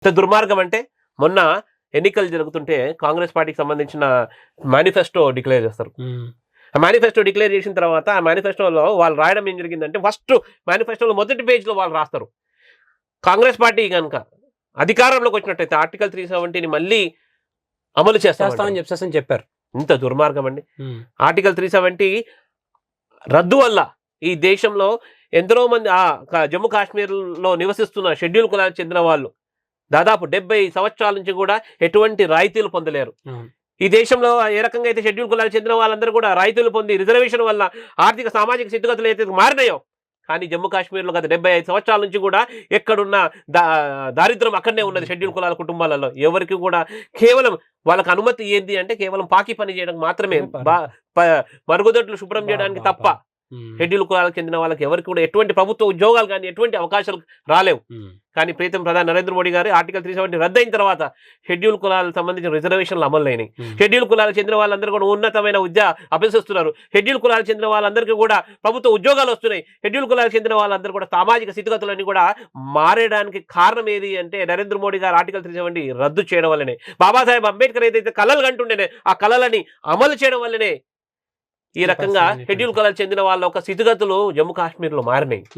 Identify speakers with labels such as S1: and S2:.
S1: ఇంత దుర్మార్గం అంటే మొన్న ఎన్నికలు జరుగుతుంటే కాంగ్రెస్ పార్టీకి సంబంధించిన మేనిఫెస్టో డిక్లేర్ చేస్తారు. ఆ మేనిఫెస్టో డిక్లేర్ చేసిన తర్వాత ఆ మేనిఫెస్టోలో వాళ్ళు రాయడం ఏం జరిగిందంటే ఫస్ట్ మేనిఫెస్టోలో మొదటి పేజ్లో వాళ్ళు రాస్తారు కాంగ్రెస్ పార్టీ కనుక అధికారంలోకి వచ్చినట్టయితే ఆర్టికల్ 370ని మళ్ళీ అమలు చేస్తామని
S2: చెప్పారు.
S1: ఇంత దుర్మార్గం అండి. ఆర్టికల్ 370 రద్దు వల్ల ఈ దేశంలో ఎంతో మంది జమ్మూ కాశ్మీర్లో నివసిస్తున్న షెడ్యూల్ కులాలకు చెందిన వాళ్ళు దాదాపు 70 సంవత్సరాల నుంచి కూడా ఎటువంటి రాయితీలు పొందలేరు. ఈ దేశంలో ఏ రకంగా అయితే షెడ్యూల్ కులాలకు చెందిన వాళ్ళందరూ కూడా రాయితీలు పొంది రిజర్వేషన్ వల్ల ఆర్థిక సామాజిక స్థితిగతులు అయితే మారినాయో, కానీ జమ్మూ కాశ్మీర్లో గత 75 సంవత్సరాల నుంచి కూడా ఎక్కడున్న దారిద్ర్యం అక్కడనే ఉన్నది. షెడ్యూల్ కులాల కుటుంబాలలో ఎవరికి కూడా కేవలం వాళ్ళకి అనుమతి ఏంది అంటే కేవలం పాకి పని చేయడం మాత్రమే, మరుగుదొడ్లు శుభ్రం చేయడానికి తప్ప షెడ్యూల్ కులాలకు చెందిన వాళ్ళకి ఎవరికి కూడా ఎటువంటి ప్రభుత్వ ఉద్యోగాలు కానీ ఎటువంటి అవకాశాలు రాలేవు. కానీ ప్రీతం ప్రధాని నరేంద్ర మోడీ గారు ఆర్టికల్ 370 రద్దయిన తర్వాత షెడ్యూల్ కులాలకు సంబంధించిన రిజర్వేషన్లు అమలైనాయి. షెడ్యూల్ కులాలకు చెందిన వాళ్ళందరూ కూడా ఉన్నతమైన విద్య అభ్యసిస్తున్నారు. షెడ్యూల్ కులాలకు చెందిన వాళ్ళందరికీ కూడా ప్రభుత్వ ఉద్యోగాలు వస్తున్నాయి. షెడ్యూల్ కులాలకు చెందిన వాళ్ళందరూ కూడా సామాజిక స్థితిగతులన్నీ కూడా మారేయడానికి కారణం ఏది అంటే నరేంద్ర మోడీ గారు ఆర్టికల్ 370 రద్దు చేయడం వల్లనే. బాబాసాహెబ్ అంబేద్కర్ ఏదైతే కళలు కంటుండేనే ఆ కళలని అమలు చేయడం వల్లనే ఈ రకంగా షెడ్యూల్ కులాలకు చెందిన వాళ్ళ ఒక స్థితిగతులు జమ్మూ కాశ్మీర్లో మారినాయి.